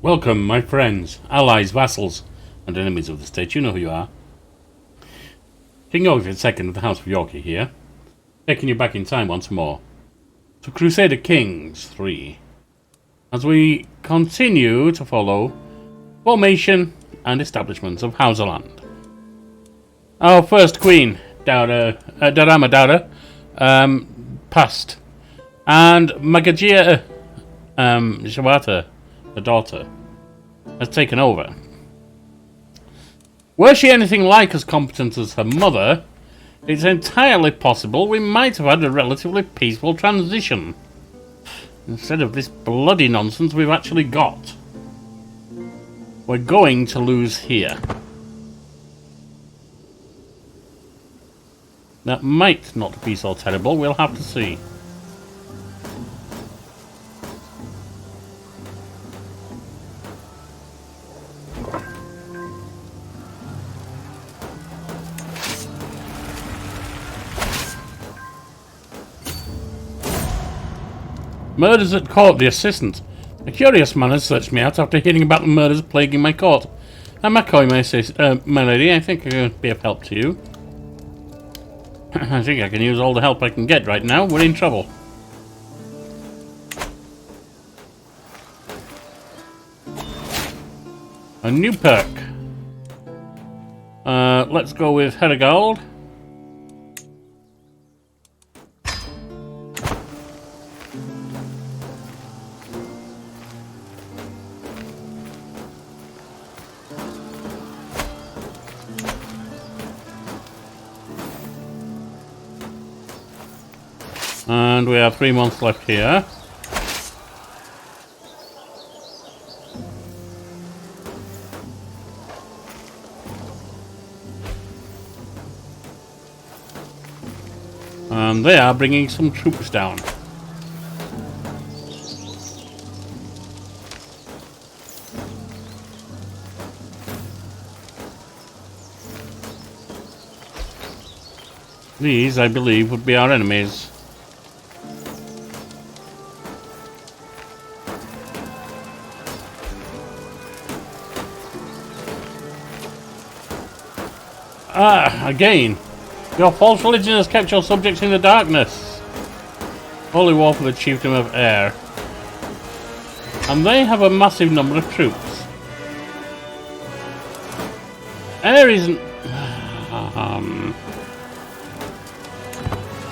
Welcome, my friends, allies, vassals, and enemies of the state. You know who you are. King Yorkie II of the House of Yorkie here, taking you back in time once more to Crusader Kings 3, as we continue to follow formation and establishments of Hausaland. Our first queen, Darama Dara, passed, and Magajia Shawata, the daughter, has taken over. Were she anything like as competent as her mother, it's entirely possible we might have had a relatively peaceful transition, instead of this bloody nonsense we've actually got. We're going to lose here. That might not be so terrible, we'll have to see. Murders at court, the assistant. A curious man has searched me out after hearing about the murders plaguing my court. I'm McCoy, my lady. I think I can be of help to you. I think I can use all the help I can get right now. We're in trouble. A new perk. Let's go with Hergold. And we have 3 months left here. And they are bringing some troops down. These, I believe, would be our enemies. Again. Your false religion has kept your subjects in the darkness. Holy war for the chiefdom of Air. And they have a massive number of troops. Air isn't...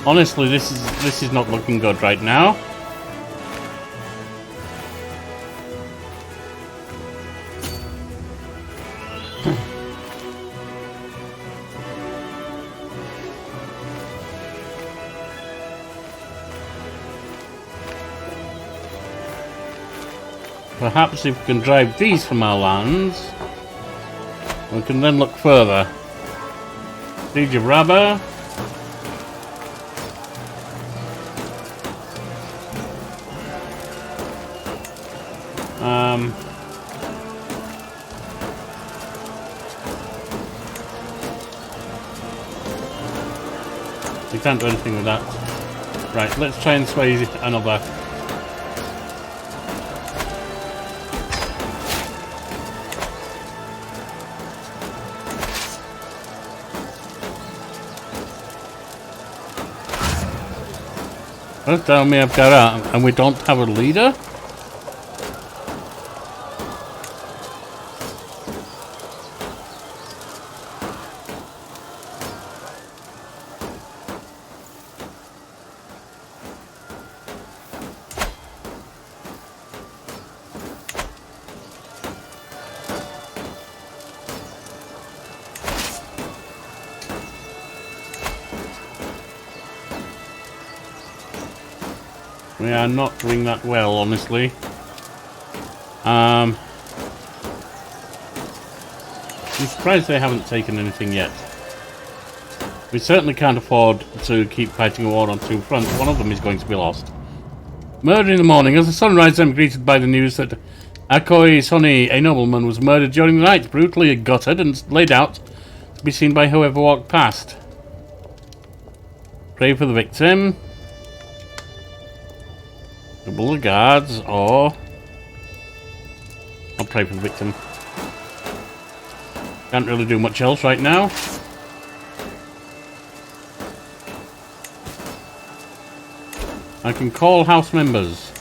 honestly, this is not looking good right now. Perhaps if we can drive these from our lands, we can then look further. Siege of Rabbah. We can't do anything with that. Right, let's try and sway another. First down we have Gara, and we don't have a leader? We are not doing that well, honestly. I'm surprised they haven't taken anything yet. We certainly can't afford to keep fighting a war on two fronts. One of them is going to be lost. Murder in the morning. As the sun rises, I'm greeted by the news that Akoi Soni, a nobleman, was murdered during the night, brutally gutted and laid out to be seen by whoever walked past. Pray for the victim. Double the guards, or pray for the victim. Can't really do much else right now. I can call house members.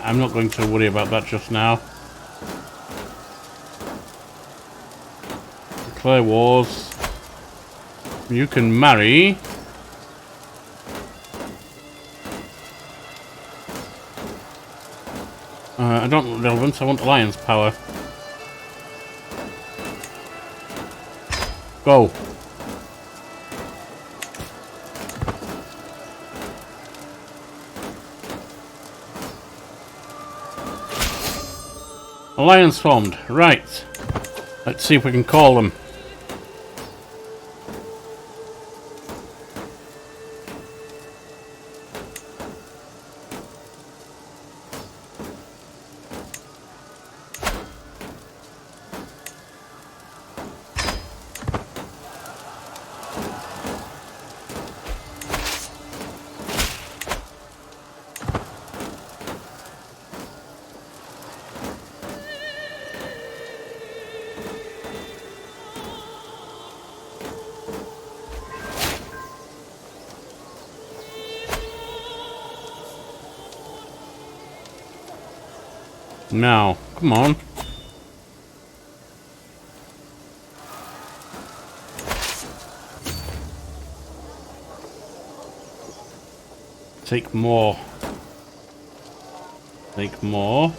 I'm not going to worry about that just now. Declare wars. You can marry. I don't want relevance, I want alliance power. Go. Alliance formed. Right. Let's see if we can call them. Now, come on. Take more. Take more.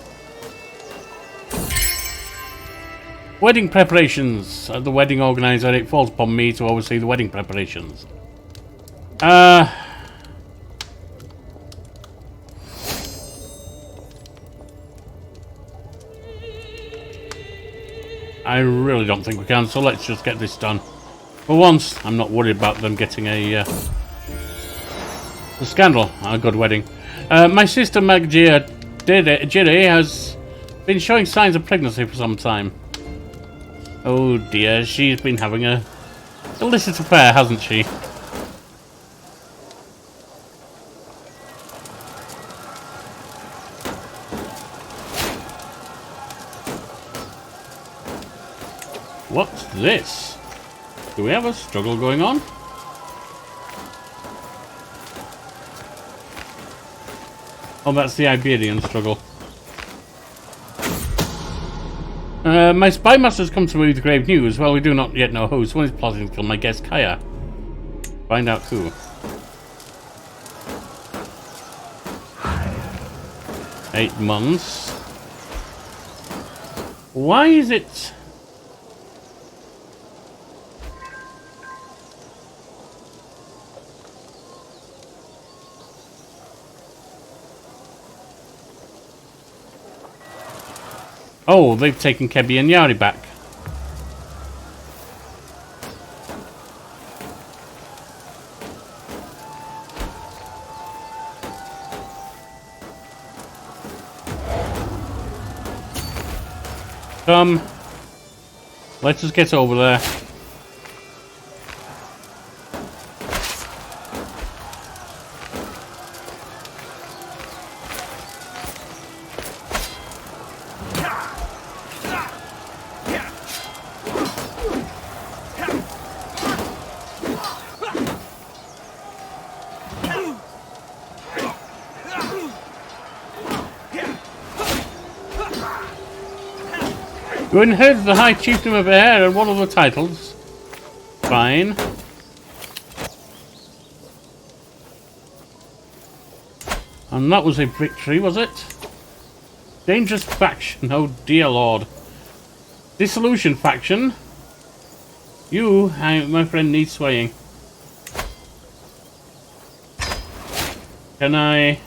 Wedding preparations. The wedding organizer, it falls upon me to oversee the wedding preparations. I really don't think we can, so let's just get this done. For once, I'm not worried about them getting a scandal. A good wedding. My sister Magjia Jiri has been showing signs of pregnancy for some time. Oh dear, she's been having a illicit affair, hasn't she? What's this? Do we have a struggle going on? Oh, that's the Iberian struggle. My spy master's come to me with grave news. Well, we do not yet know who. Someone is plotting to kill my guest Kaya. Find out who. Eight months. Why is it... Oh, they've taken Kebi and Yari back. Come. Let's just get over there. You inherit the High Chiefdom of Air and one of the titles. Fine. And that was a victory, was it? Dangerous faction, oh dear lord. Dissolution faction. You, my friend, need swaying. Can I...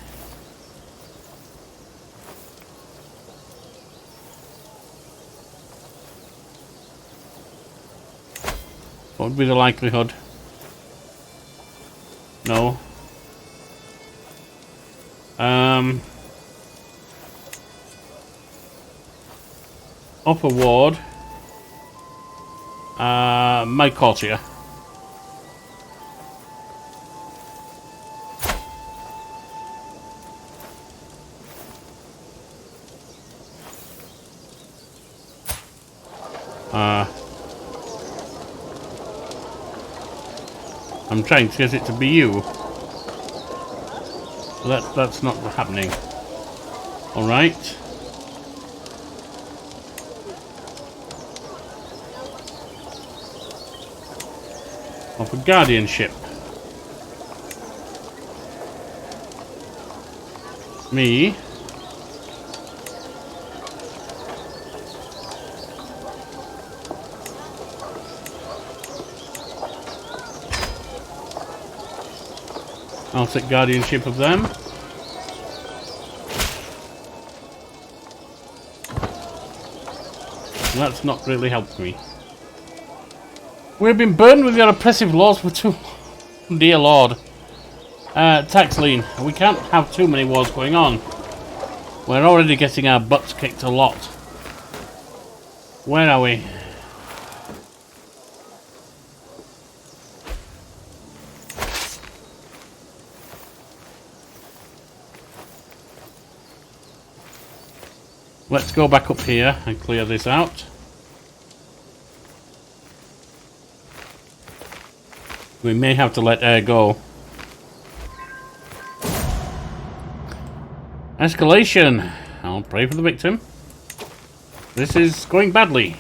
What would be the likelihood? No. Upper ward. My courtier. I'm trying to get it to be you. That's not happening. Alright. Off a guardianship. Me. I'll take guardianship of them. That's not really helped me. We've been burdened with your oppressive laws for too long. Dear Lord. Tax lien. We can't have too many wars going on. We're already getting our butts kicked a lot. Where are we? Let's go back up here and clear this out. We may have to let air go. Escalation. I'll pray for the victim. This is going badly.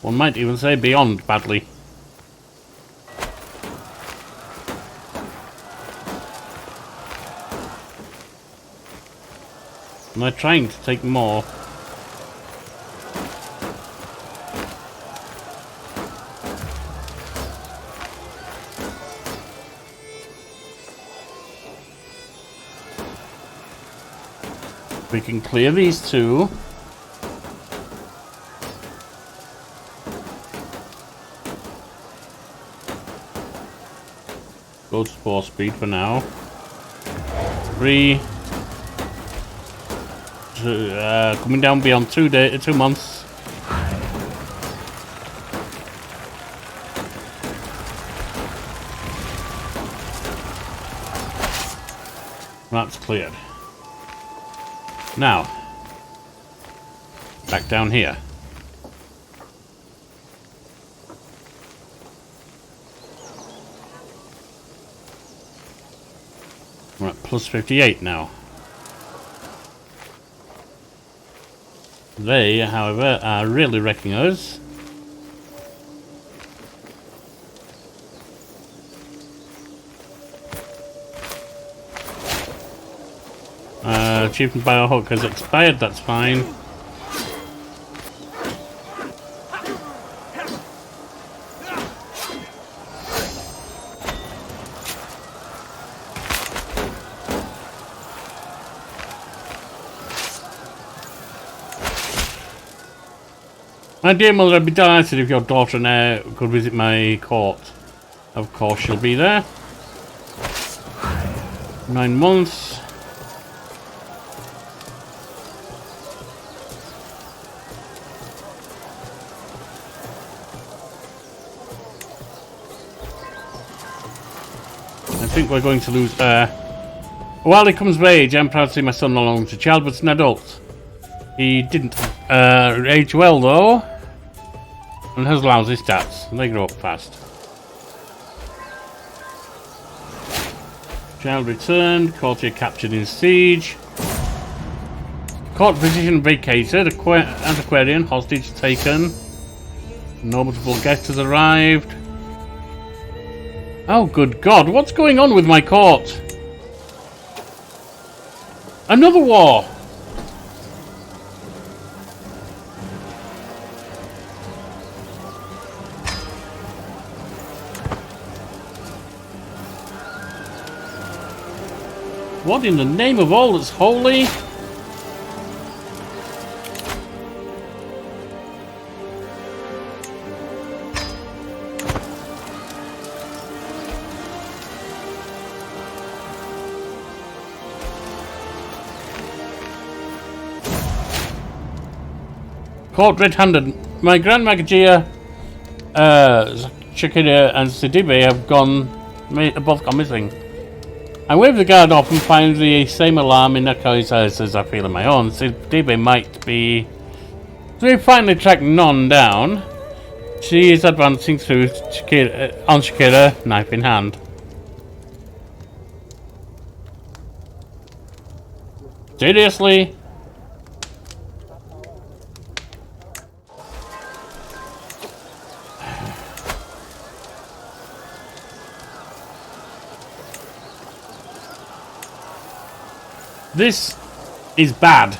One might even say beyond badly. And they're trying to take more. We can clear these two. Go to 4 speed for now. 3. Coming down beyond 2 months. That's cleared. Now, back down here. We're at plus 58 now. They, however, are really wrecking us. Achievement by a hook has expired, that's fine. My dear mother, I'd be delighted if your daughter and heir could visit my court. Of course she'll be there. 9 months. I think we're going to lose while he comes of age, I'm proud to see my son no longer a child but an adult. He didn't age well though, and has lousy stats. They grow up fast. Child returned, courtier captured in siege. Court position vacated, antiquarian hostage taken. Notable guest has arrived. Oh, good God, what's going on with my court? Another war! What in the name of all that's holy? Caught red-handed. My Grand Magia, Shakira and Sidibe have both gone missing. I wave the guard off and find the same alarm in Nakoi's eyes as I feel in my own. Sidibe might be... So we finally tracked Non down. She is advancing through on Shakira, knife in hand. Seriously? This is bad.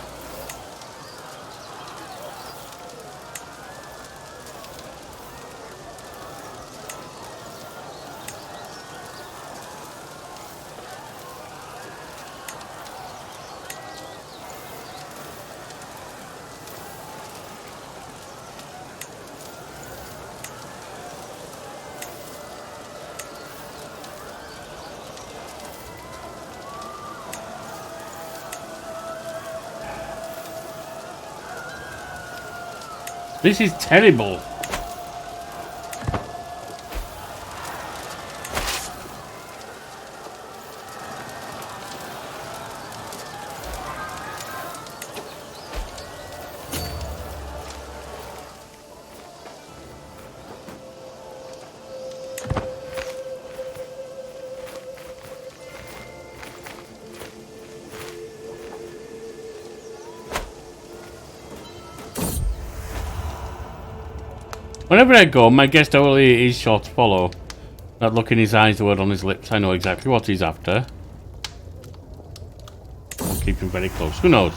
This is terrible. Whenever I go, my guest only is sure to follow. That look in his eyes, the word on his lips, I know exactly what he's after. I'll keep him very close. Who knows?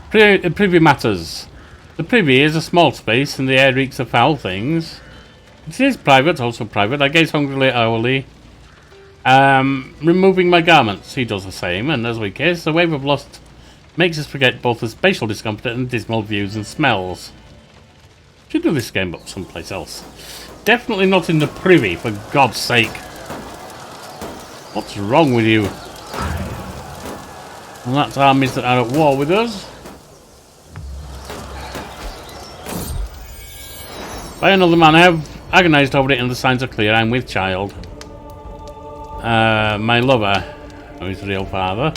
Privy matters. The privy is a small space, and the air reeks of foul things. It is private, also private. I gaze hungrily at hourly. Removing my garments, he does the same, and as we kiss, a wave of lust makes us forget both the spatial discomfort and dismal views and smells. Should do this game up someplace else. Definitely not in the privy, for God's sake. What's wrong with you? And that's armies that are at war with us. By another man, I have agonised over it and the signs are clear. I'm with child. My lover, who is the real father.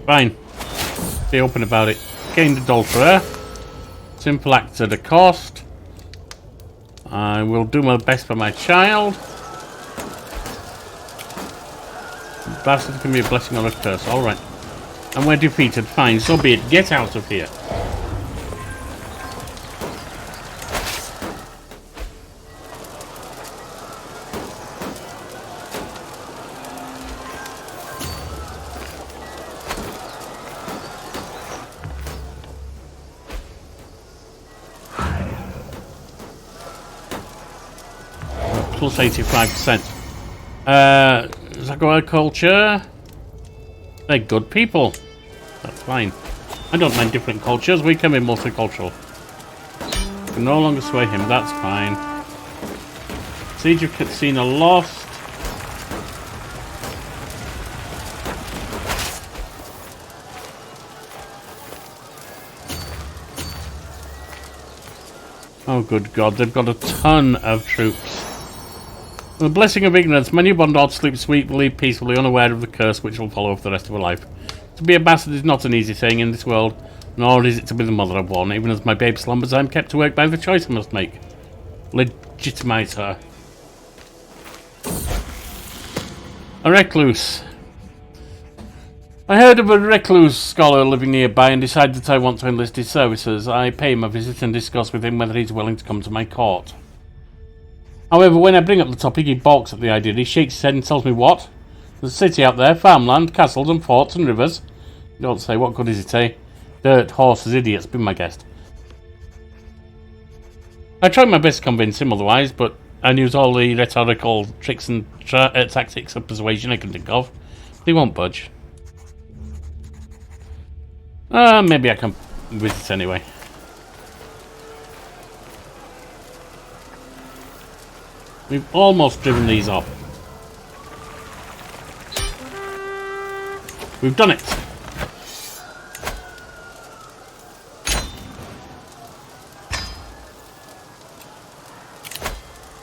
Fine. Be open about it. Gained adulterer. Simple act at a cost. I will do my best for my child. Bastard can be a blessing or a curse. Alright. And we're defeated. Fine, so be it. Get out of here. Plus 85%. Zagora culture. They're good people. That's fine. I don't mind different cultures. We can be multicultural. We can no longer sway him. That's fine. Siege of Katsina lost. Oh, good God. They've got a ton of troops. The blessing of ignorance, many a bondard sleeps sweetly, peacefully, unaware of the curse which will follow for the rest of her life. To be a bastard is not an easy thing in this world, nor is it to be the mother of one. Even as my babe slumbers, I am kept to work by the choice I must make. Legitimize her. A recluse. I heard of a recluse scholar living nearby and decided that I want to enlist his services. I pay him a visit and discuss with him whether he's willing to come to my court. However, when I bring up the topic, he balks at the idea. He shakes his head and tells me, what? There's a city out there, farmland, castles and forts and rivers. Don't say, what good is it, eh? Dirt, horses, idiots, be my guest. I tried my best to convince him otherwise, but I used all the rhetorical tricks and tactics of persuasion I can think of. But he won't budge. Maybe I can visit anyway. We've almost driven these off. We've done it.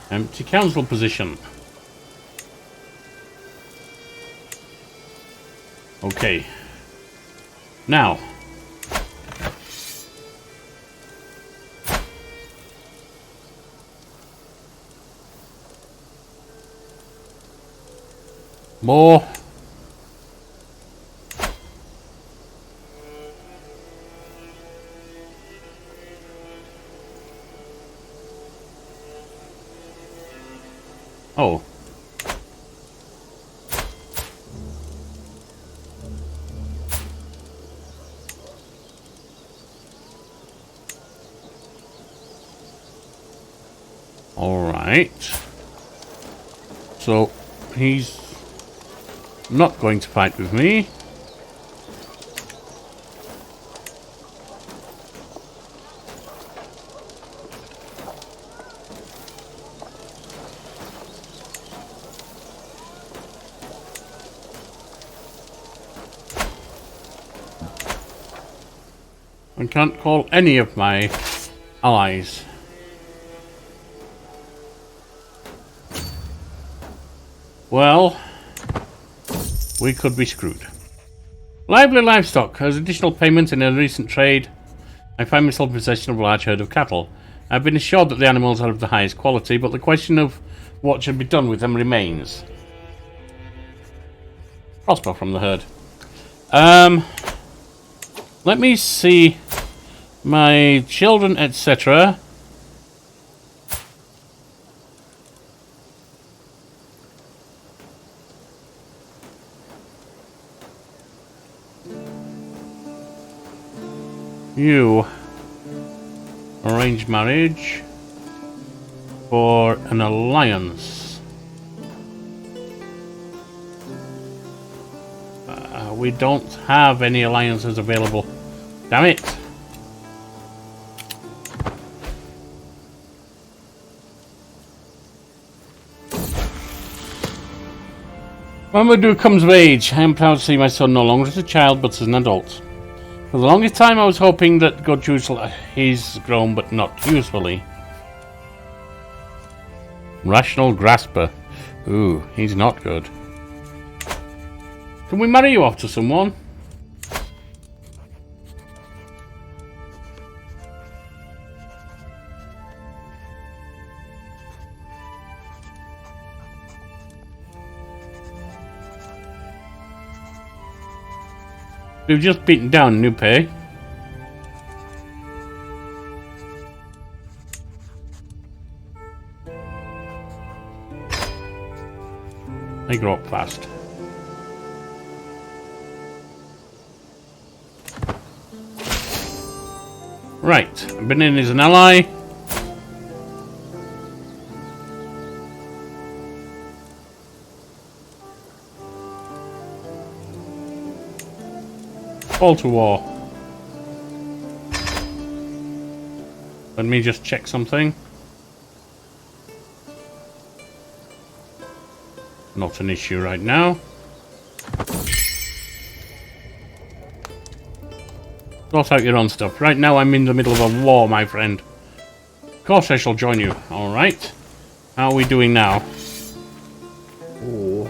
Empty council position. Okay. Now. More. Oh. All right. So he's not going to fight with me. I can't call any of my allies. Well, we could be screwed. Lively livestock. As additional payment in a recent trade, I find myself in possession of a large herd of cattle. I've been assured that the animals are of the highest quality, but the question of what should be done with them remains. Prosper from the herd. Let me see my children, etc. You arrange marriage for an alliance. We don't have any alliances available. Damn it! When Madu comes of age, I am proud to see my son no longer as a child but as an adult. For the longest time I was hoping that God he's grown but not usefully. Rational grasper. Ooh, he's not good. Can we marry you off to someone? We've just beaten down Nupe. They grow up fast. Right, Benin is an ally. Call to war. Let me just check something. Not an issue right now. Sort out your own stuff. Right now I'm in the middle of a war, my friend. Of course I shall join you. Alright. How are we doing now? Oh.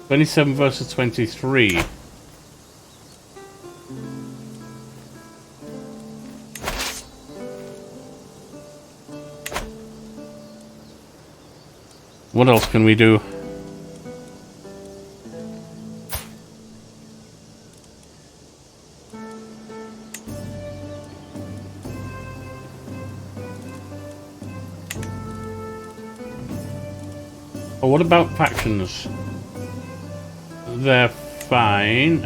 27 versus 23. What else can we do? Oh, what about factions? They're fine.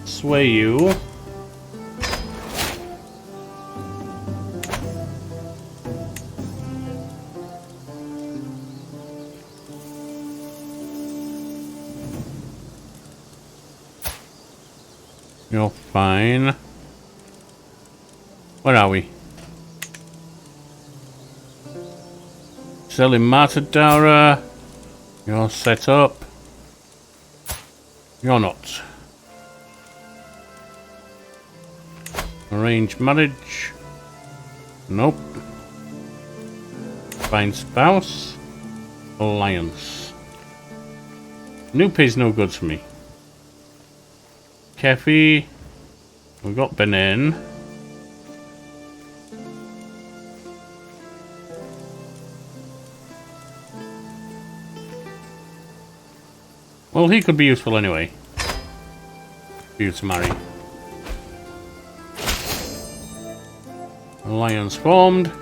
Sway you. You're fine. Where are we? Selling Matadara. You're set up. You're not. Arrange marriage. Nope. Find spouse. Alliance. New pay's no good for me. Kefi. We've got Benin. Well, he could be useful anyway. For you to marry. Alliance formed.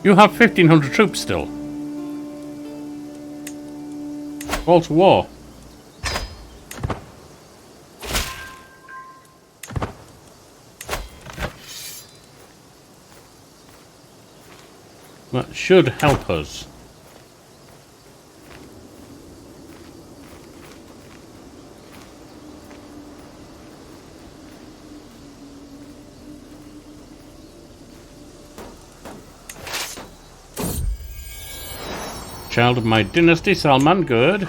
You have 1,500 troops still. Call to war. That should help us. Child of my dynasty, Salman, good.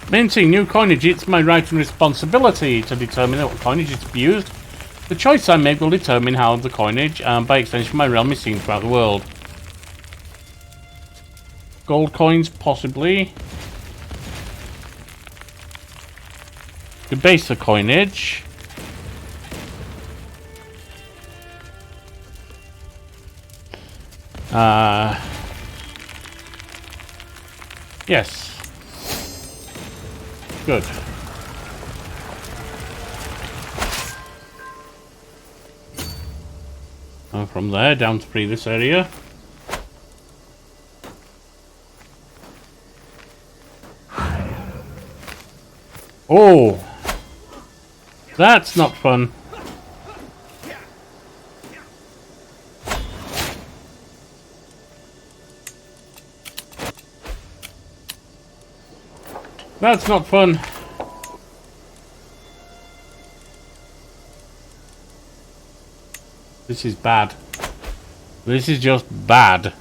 Minting new coinage, it's my right and responsibility to determine what coinage is to be used. The choice I make will determine how the coinage, and by extension my realm, is seen throughout the world. Gold coins, possibly. Debase the coinage. Yes. Good. And from there down to free this area. Oh! That's not fun. That's not fun. This is bad. This is just bad.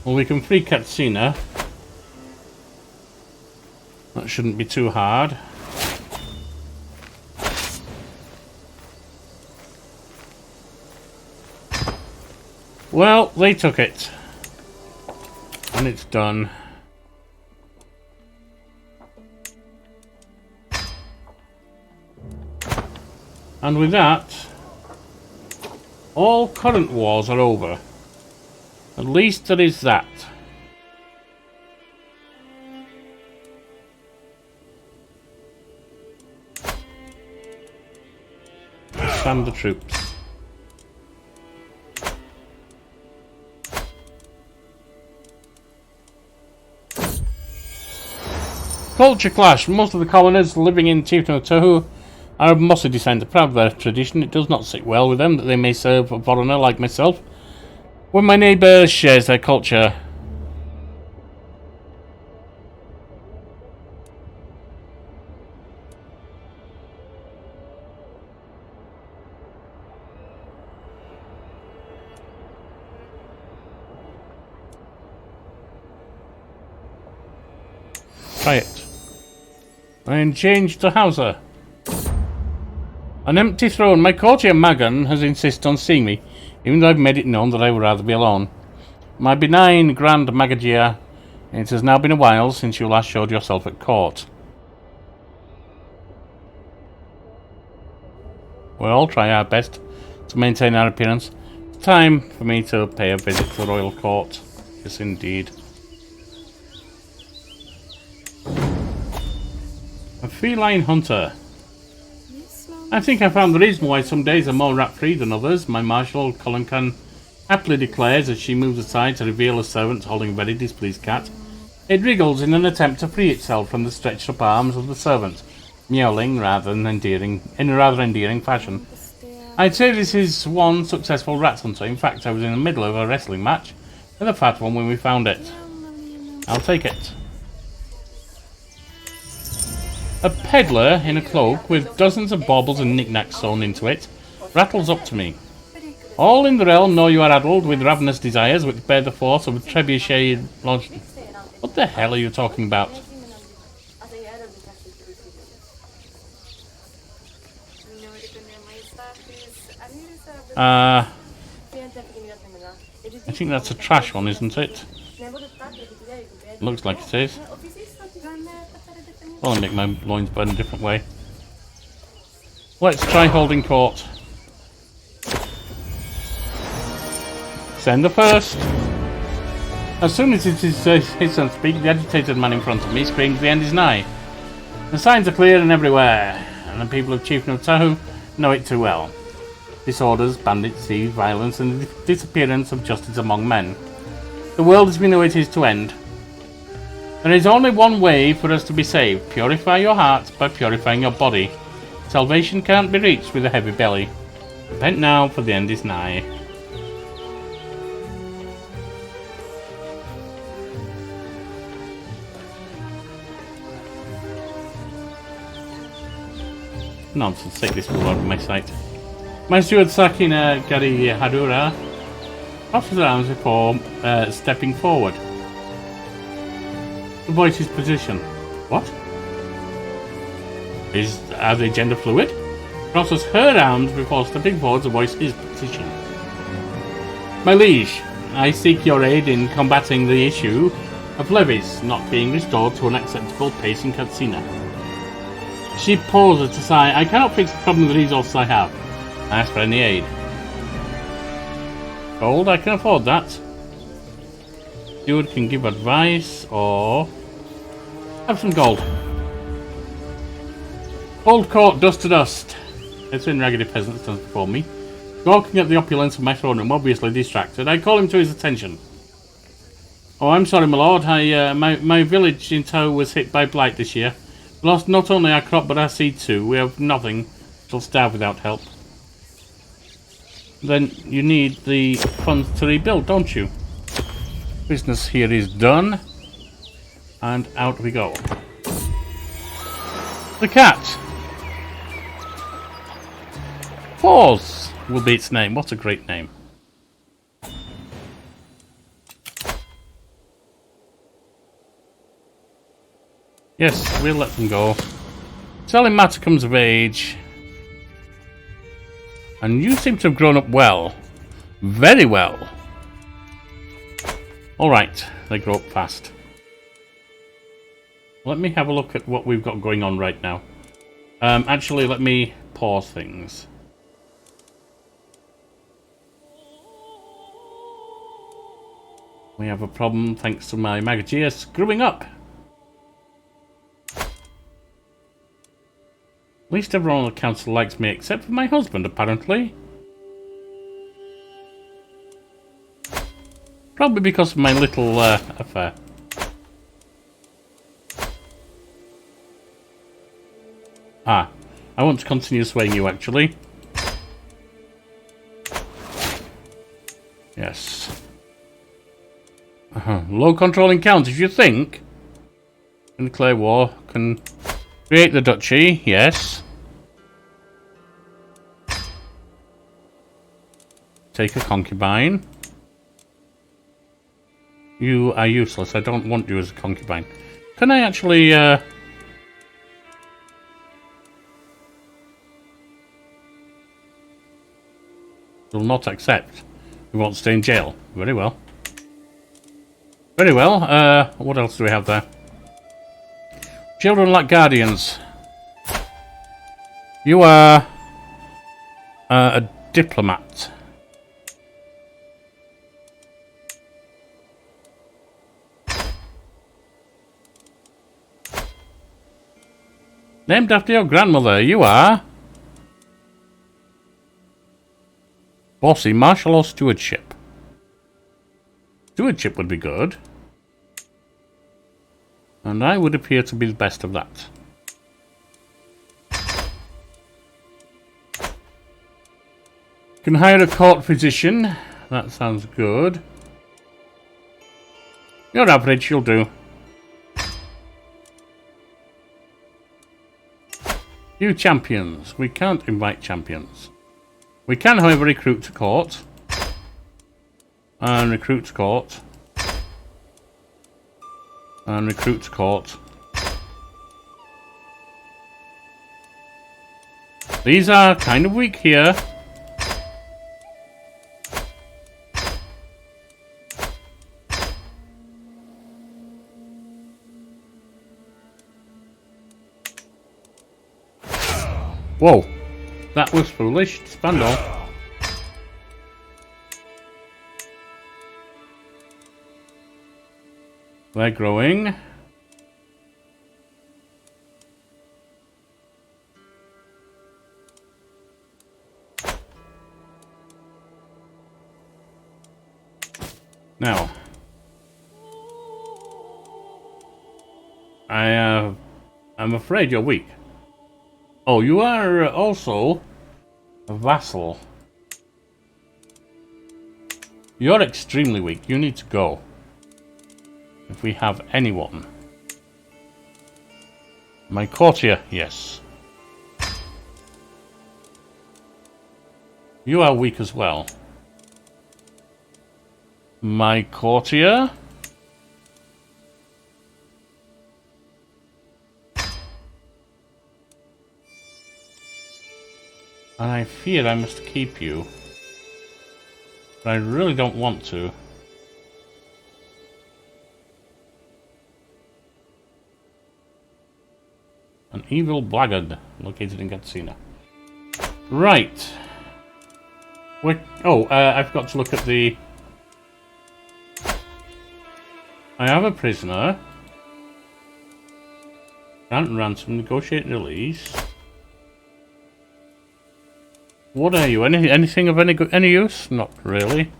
Well, we can free Katsina. That shouldn't be too hard. Well, they took it. And it's done. And with that, all current wars are over. At least there is that. Send the troops. Culture clash. Most of the colonists living in Chieftain of Tohu are of Mossy descent. Proud of their tradition, it does not sit well with them that they may serve a foreigner like myself when my neighbour shares their culture. Try it. And change to Hausa. An empty throne. My courtier Magan has insisted on seeing me, even though I've made it known that I would rather be alone. My benign Grand Magagia, it has now been a while since you last showed yourself at court. We'll all try our best to maintain our appearance. It's time for me to pay a visit to the royal court. Yes, indeed. A feline hunter. I think I found the reason why some days are more rat-free than others. My marshal, Colincan, happily declares as she moves aside to reveal a servant holding a very displeased cat. It wriggles in an attempt to free itself from the stretched up arms of the servant, meowling rather than endearing, in a rather endearing fashion. I'd say this is one successful rat hunter. In fact, I was in the middle of a wrestling match with a fat one when we found it. I'll take it. A peddler in a cloak with dozens of baubles and knickknacks sewn into it. rattles up to me. All in the realm know you are addled with ravenous desires which bear the force of a trebuchet lodged. What the hell are you talking about? I think that's a trash one, isn't it? Looks like it is. Well, I'll make my loins burn a different way. Let's try holding court. Send the first. As soon as it is his turn to speak, the agitated man in front of me screams, "The end is nigh." The signs are clear and everywhere, and the people of Chieftain of Tahu know it too well. Disorders, bandits, thieves, violence, and the disappearance of justice among men. The world as we know it is to end. There is only one way for us to be saved. Purify your heart by purifying your body. Salvation can't be reached with a heavy belly. Repent now, for the end is nigh. Nonsense, take this fool out of my sight. My steward Sakina Gari Hadura offers her arms before stepping forward. The voice's position. What? Are they gender fluid? Crosses her arms before stepping forward to voice his position. My liege, I seek your aid in combating the issue of levies not being restored to an acceptable pace in Katsina. She pauses to sigh. I cannot fix the problem with the resources I have. I ask for any aid. Gold, I can afford that. Steward can give advice or have some gold. Old court, dust to dust. It's in raggedy peasant stands before me. Gawking at the opulence of my throne room, obviously distracted, I call him to his attention. Oh, I'm sorry, my lord. My village in Tau was hit by blight this year. We lost not only our crop but our seed too. We have nothing. Shall starve without help. Then you need the funds to rebuild, don't you? Business here is done. And out we go. The cat. Pause will be its name. What a great name. Yes, we'll let them go. Selling matter comes of age. And you seem to have grown up well. Very well. Alright, they grow up fast. Let me have a look at what we've got going on right now. Actually, let me pause things. We have a problem thanks to my Magagia screwing up. At least everyone on the council likes me except for my husband, apparently. Probably because of my little affair. Ah, I want to continue swaying you, actually. Yes. Low controlling counties, you think? Can declare war, can create the duchy, yes. Take a concubine. You are useless, I don't want you as a concubine. Can I actually, will not accept. We won't stay in jail. Very well. Very well. What else do we have there? Children like guardians. You are a diplomat. Named after your grandmother. You are bossy, martial or stewardship. Stewardship would be good. And I would appear to be the best of that. Can hire a court physician. That sounds good. Your average, you'll do. Few champions. We can't invite champions. We can, however, recruit to court. And recruit to court. And recruit to court. These are kind of weak here. Whoa, that was foolish. Spandal. They're growing. Now, I'm afraid you're weak. Oh, you are also a vassal. You're extremely weak. You need to go. If we have anyone. My courtier, yes. You are weak as well. My courtier. And I fear I must keep you. But I really don't want to. An evil blackguard located in Gatsina. Right. I forgot to look at the... I have a prisoner. Grant ransom, negotiate release. What are you? Anything of any use? Not really.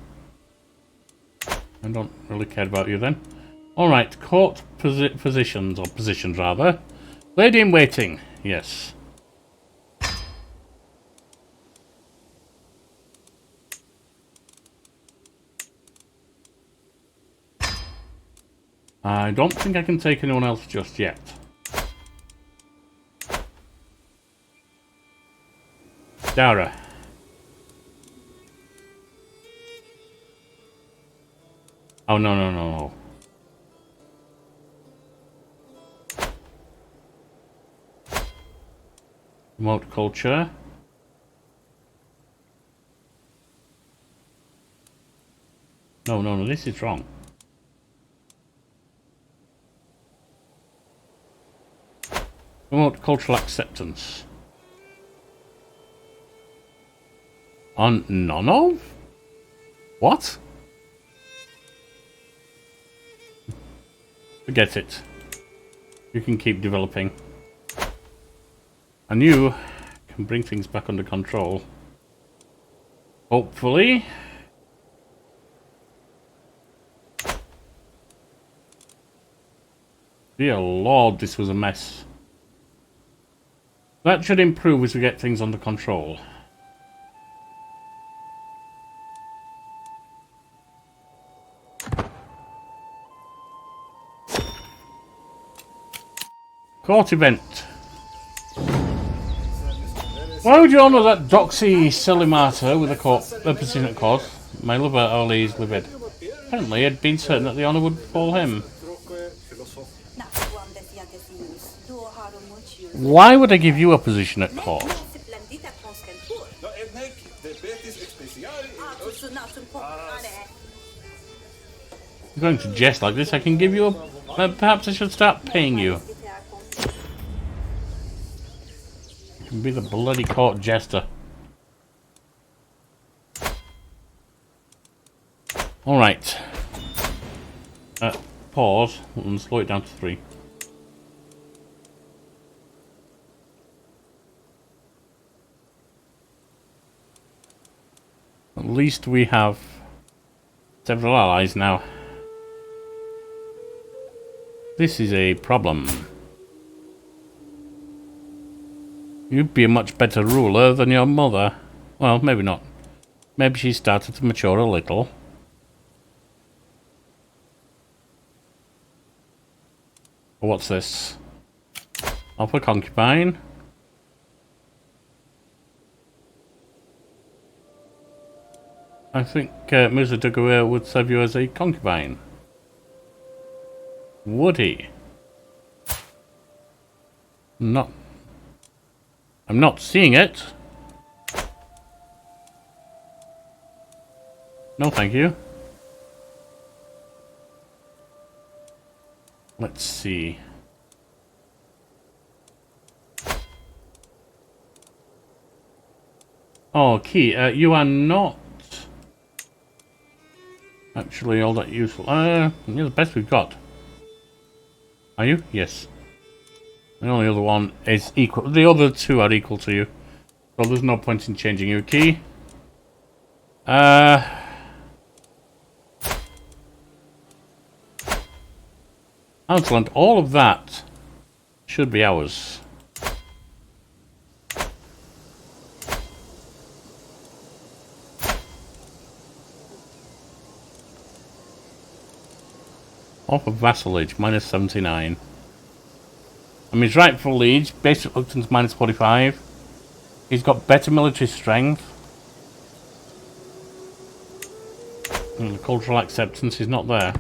I don't really care about you then. Alright, court positions rather. Lady in waiting, yes. I don't think I can take anyone else just yet. Dara. Oh, no. Remote culture. No, this is wrong. Remote cultural acceptance. On none of? What? Forget it. You can keep developing. And you can bring things back under control. Hopefully. Dear Lord, this was a mess. That should improve as we get things under control. Court event. Why would you honour that doxy silly martyr with a position at court? My lover Ali is livid. Apparently, I'd been certain that the honour would fall him. Why would I give you a position at court? You're going to jest like this. I can give you a... perhaps I should start paying you. You can be the bloody court jester. Alright. Pause and slow it down to 3. At least we have several allies now. This is a problem. You'd be a much better ruler than your mother. Well, maybe not. Maybe she started to mature a little. What's this? Alpha concubine. I think Musa Dugaway would serve you as a concubine. Would he? Not. I'm not seeing it. No, thank you. Let's see. Oh, Key, you are not actually all that useful. You're the best we've got. Are you? Yes. The only other one is equal. The other two are equal to you. So there's no point in changing your key. Hausaland, all of that should be ours. Off of vassalage, minus 79. I mean, his rightful liege, basic reluctance minus 45. He's got better military strength. And the cultural acceptance is not there.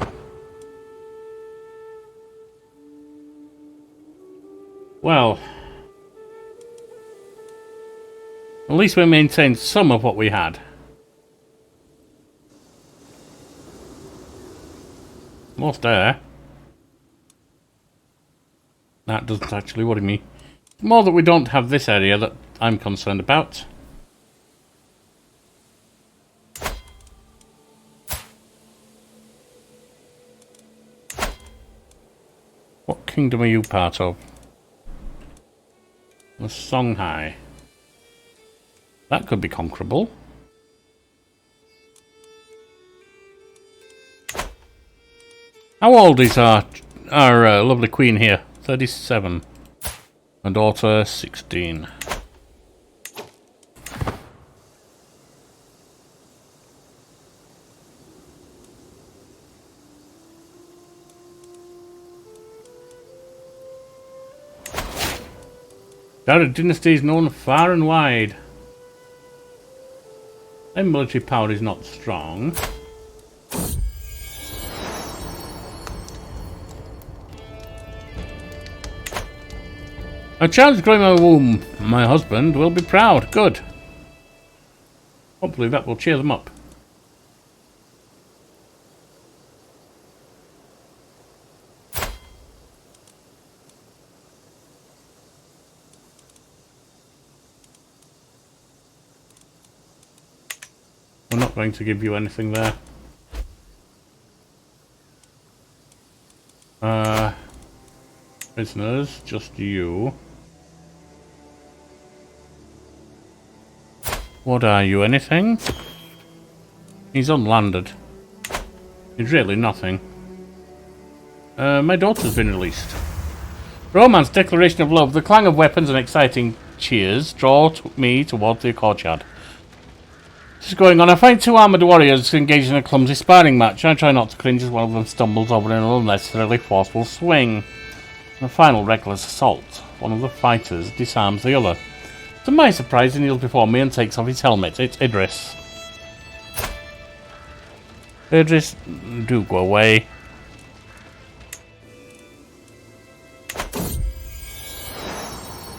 Well, at least we maintained some of what we had. Almost there. That doesn't actually worry me. More that we don't have this area that I'm concerned about. What kingdom are you part of? The Songhai. That could be conquerable. How old is our lovely queen here? 37. Her daughter, 16. Our dynasty is known far and wide. Their military power is not strong. A child is growing in my womb. My husband will be proud. Good. Hopefully that will cheer them up. We're not going to give you anything there. Prisoners, just you. What are you, anything? He's unlanded. He's really nothing. My daughter's been released. Romance, declaration of love. The clang of weapons and exciting cheers draw me towards the courtyard. This is going on. I find two armoured warriors engaged in a clumsy sparring match. I try not to cringe as one of them stumbles over an unnecessarily forceful swing. In a final reckless assault, one of the fighters disarms the other. To my surprise, he kneels before me and takes off his helmet. It's Idris. Idris, do go away.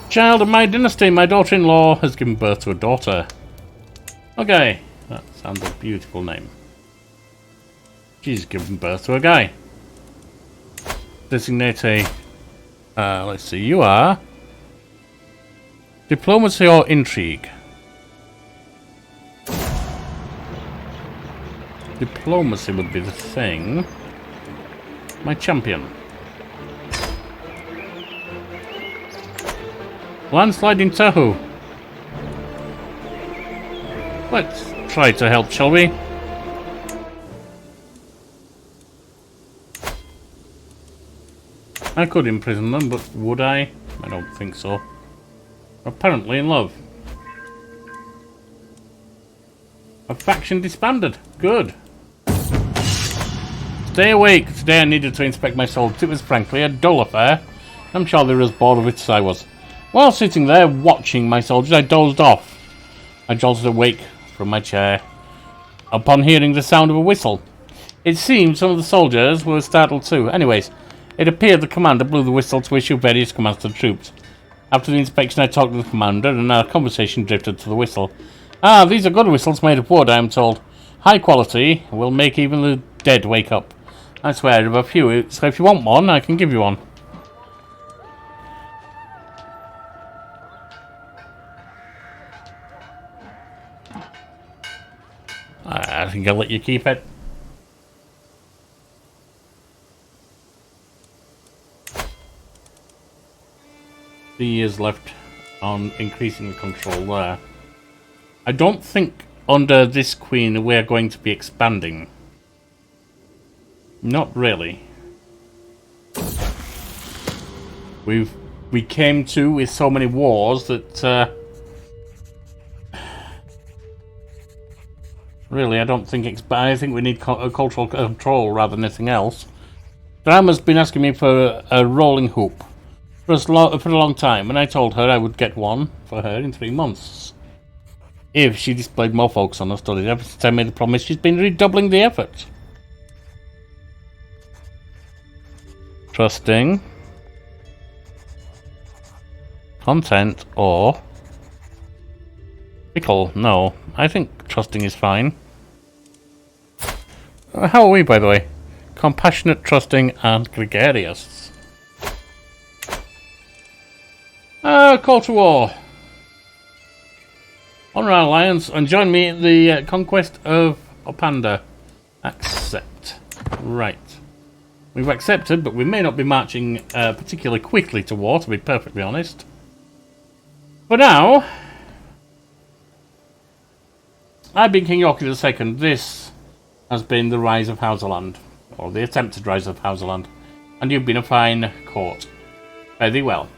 Child of my dynasty, my daughter-in-law has given birth to a daughter. Okay, that sounds a beautiful name. She's given birth to a guy. Designate a... let's see, you are... Diplomacy or intrigue? Diplomacy would be the thing. My champion. Landslide in Tahoe. Let's try to help, shall we? I could imprison them, but would I? I don't think so. Apparently in love. A faction disbanded. Good. Stay awake. Today I needed to inspect my soldiers. It was frankly a dull affair. I'm sure they were as bored of it as I was. While sitting there watching my soldiers, I dozed off. I jolted awake from my chair. upon hearing the sound of a whistle. It seemed some of the soldiers were startled too. Anyways, it appeared the commander blew the whistle to issue various commands to the troops. After the inspection, I talked to the commander, and our conversation drifted to the whistle. Ah, these are good whistles made of wood, I am told. High quality, will make even the dead wake up. I swear I have a few, so if you want one, I can give you one. I think I'll let you keep it. 3 years left on increasing control there. I don't think under this queen we're going to be expanding. Not really. We came to with so many wars that really I don't think I think we need cultural control rather than anything else. Grandma's been asking me for a rolling hoop for a long time, and I told her I would get one for her in 3 months if she displayed more focus on her studies. Ever since I made the promise, she's been redoubling the effort. Trusting, content, or pickle. No, I think trusting is fine. How are we, by the way? Compassionate, trusting, and gregarious. Call to war. Honor our alliance and join me in the conquest of Opanda. Accept. Right. We've accepted, but we may not be marching particularly quickly to war, to be perfectly honest. For now, I've been King Yorkie II. This has been the rise of Hausaland, or the attempted rise of Hausaland, and you've been a fine court. Fare thee well.